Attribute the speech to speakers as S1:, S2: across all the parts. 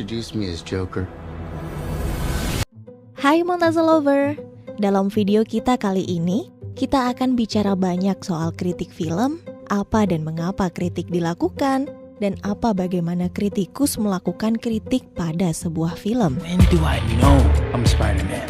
S1: introduce me as Joker?
S2: Hai Montaza Lover, dalam video kita kali ini, kita akan bicara banyak soal kritik film, apa dan mengapa kritik dilakukan, dan bagaimana kritikus melakukan kritik pada sebuah film.
S3: When do I know I'm Spider-Man?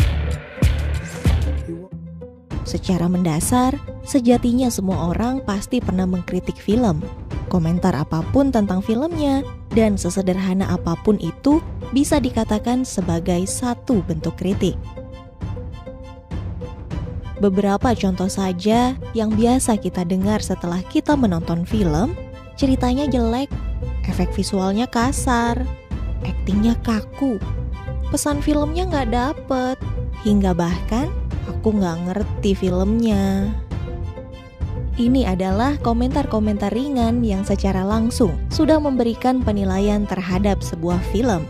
S2: Secara mendasar, sejatinya semua orang pasti pernah mengkritik film. Komentar apapun tentang filmnya, dan sesederhana apapun itu bisa dikatakan sebagai satu bentuk kritik. Beberapa contoh saja yang biasa kita dengar setelah kita menonton film, ceritanya jelek, efek visualnya kasar, aktingnya kaku, pesan filmnya nggak dapet, hingga bahkan aku nggak ngerti filmnya. Ini adalah komentar-komentar ringan yang secara langsung sudah memberikan penilaian terhadap sebuah film.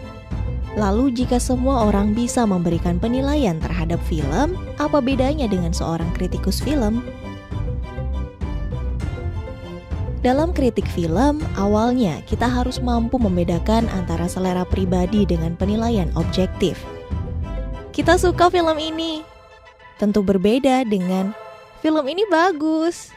S2: Lalu jika semua orang bisa memberikan penilaian terhadap film, apa bedanya dengan seorang kritikus film? Dalam kritik film, awalnya kita harus mampu membedakan antara selera pribadi dengan penilaian objektif. Kita suka film ini, tentu berbeda dengan film ini bagus.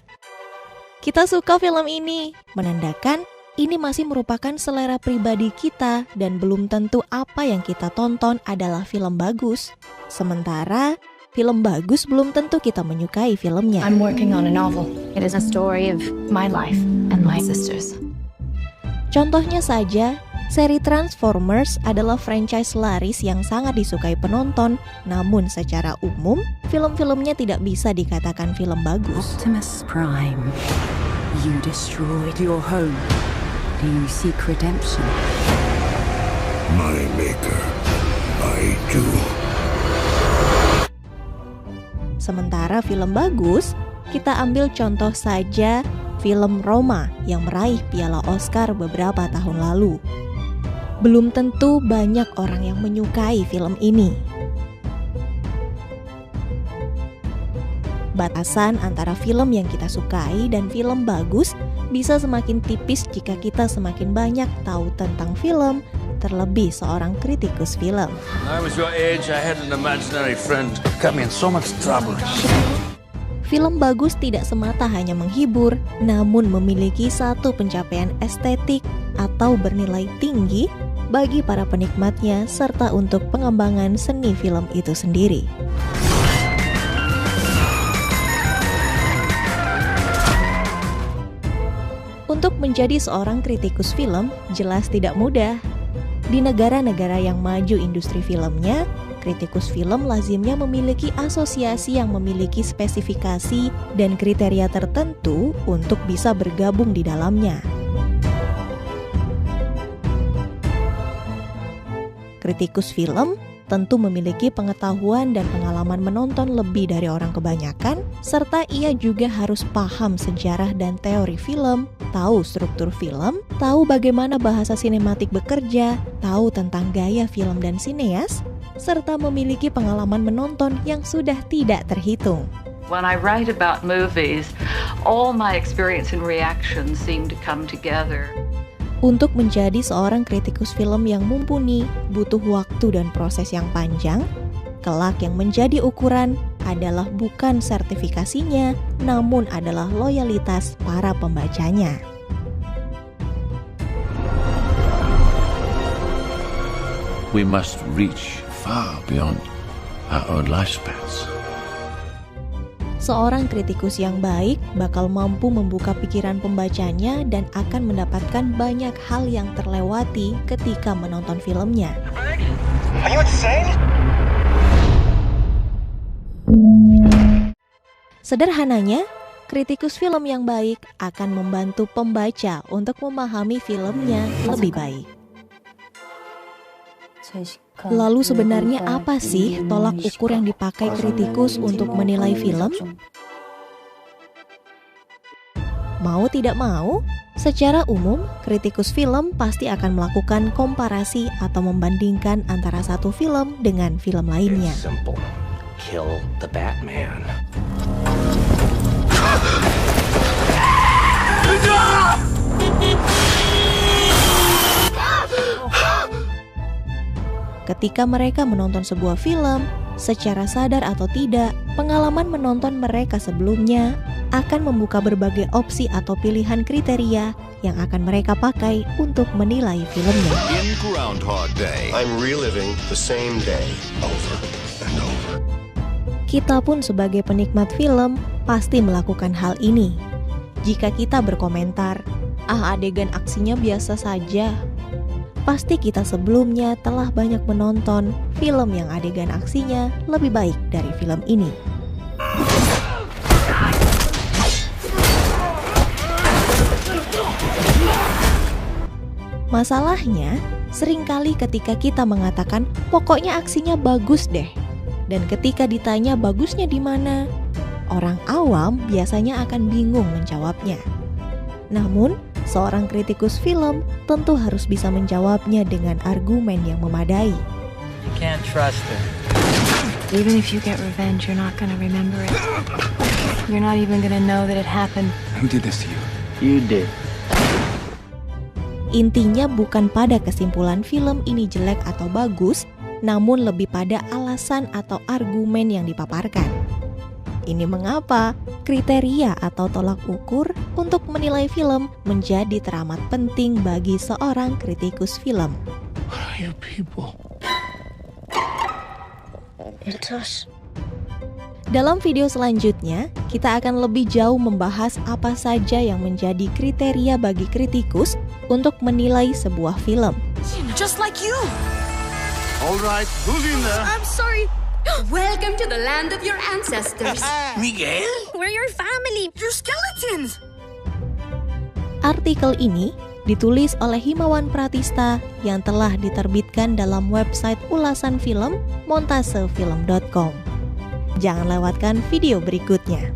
S2: Kita suka film ini, menandakan ini masih merupakan selera pribadi kita dan belum tentu apa yang kita tonton adalah film bagus. Sementara film bagus belum tentu kita menyukai filmnya.
S4: I'm working on a novel. It is a story of my life and my sisters.
S2: Contohnya saja, seri Transformers adalah franchise laris yang sangat disukai penonton, namun secara umum, film-filmnya tidak bisa dikatakan film bagus.
S5: Optimus Prime, you destroyed your home. Do you seek redemption?
S6: My maker, I do.
S2: Sementara film bagus, kita ambil contoh saja film Roma yang meraih piala Oscar beberapa tahun lalu. Belum tentu banyak orang yang menyukai film ini. Batasan antara film yang kita sukai dan film bagus bisa semakin tipis jika kita semakin banyak tahu tentang film, terlebih seorang kritikus film.
S7: When I was your age, I had an imaginary friend. Got me in so much trouble.
S2: Film bagus tidak semata hanya menghibur, namun memiliki satu pencapaian estetik atau bernilai tinggi bagi para penikmatnya serta untuk pengembangan seni film itu sendiri. Untuk menjadi seorang kritikus film jelas tidak mudah. Di negara-negara yang maju industri filmnya, kritikus film lazimnya memiliki asosiasi yang memiliki spesifikasi dan kriteria tertentu untuk bisa bergabung di dalamnya. Kritikus film tentu memiliki pengetahuan dan pengalaman menonton lebih dari orang kebanyakan, serta ia juga harus paham sejarah dan teori film, tahu struktur film, tahu bagaimana bahasa sinematik bekerja, tahu tentang gaya film dan sineas, serta memiliki pengalaman menonton yang sudah tidak terhitung.
S8: When I write about movies, all my experience and reactions seem to come together.
S2: Untuk menjadi seorang kritikus film yang mumpuni, butuh waktu dan proses yang panjang. Kelak yang menjadi ukuran adalah bukan sertifikasinya, namun adalah loyalitas para pembacanya.
S7: We must reach far beyond our own lifespans.
S2: Seorang kritikus yang baik bakal mampu membuka pikiran pembacanya dan akan mendapatkan banyak hal yang terlewati ketika menonton filmnya.
S6: Are you insane?
S2: Sederhananya, kritikus film yang baik akan membantu pembaca untuk memahami filmnya lebih baik. Lalu sebenarnya apa sih tolak ukur yang dipakai kritikus untuk menilai film? Mau tidak mau, secara umum kritikus film pasti akan melakukan komparasi atau membandingkan antara satu film dengan film lainnya.
S6: Simple. Kill the Batman.
S2: Ketika mereka menonton sebuah film, secara sadar atau tidak, pengalaman menonton mereka sebelumnya akan membuka berbagai opsi atau pilihan kriteria yang akan mereka pakai untuk menilai filmnya.
S1: In Groundhog Day, I'm reliving the same day over and over.
S2: Kita pun sebagai penikmat film pasti melakukan hal ini. Jika kita berkomentar, adegan aksinya biasa saja, pasti kita sebelumnya telah banyak menonton film yang adegan aksinya lebih baik dari film ini. Masalahnya, seringkali ketika kita mengatakan pokoknya aksinya bagus deh, dan ketika ditanya bagusnya di mana, orang awam biasanya akan bingung menjawabnya. Namun, seorang kritikus film tentu harus bisa menjawabnya dengan argumen yang memadai.
S3: You can't trust her.
S4: Even if you get revenge, you're not gonna remember it. You're not even gonna know that it happened.
S3: Who did this to you? You did.
S2: Intinya bukan pada kesimpulan film ini jelek atau bagus, namun lebih pada alasan atau argumen yang dipaparkan. Ini mengapa kriteria atau tolak ukur untuk menilai film menjadi teramat penting bagi seorang kritikus film.
S7: What are you people?
S5: It's us.
S2: Dalam video selanjutnya, kita akan lebih jauh membahas apa saja yang menjadi kriteria bagi kritikus untuk menilai sebuah film.
S5: Just like you.
S1: All right, who's in there?
S5: I'm sorry. Welcome to the land of your ancestors.
S3: Miguel?
S5: We're your family. You're skeletons.
S2: Artikel ini ditulis oleh Himawan Pratista yang telah diterbitkan dalam website ulasan film montasefilm.com. Jangan lewatkan video berikutnya.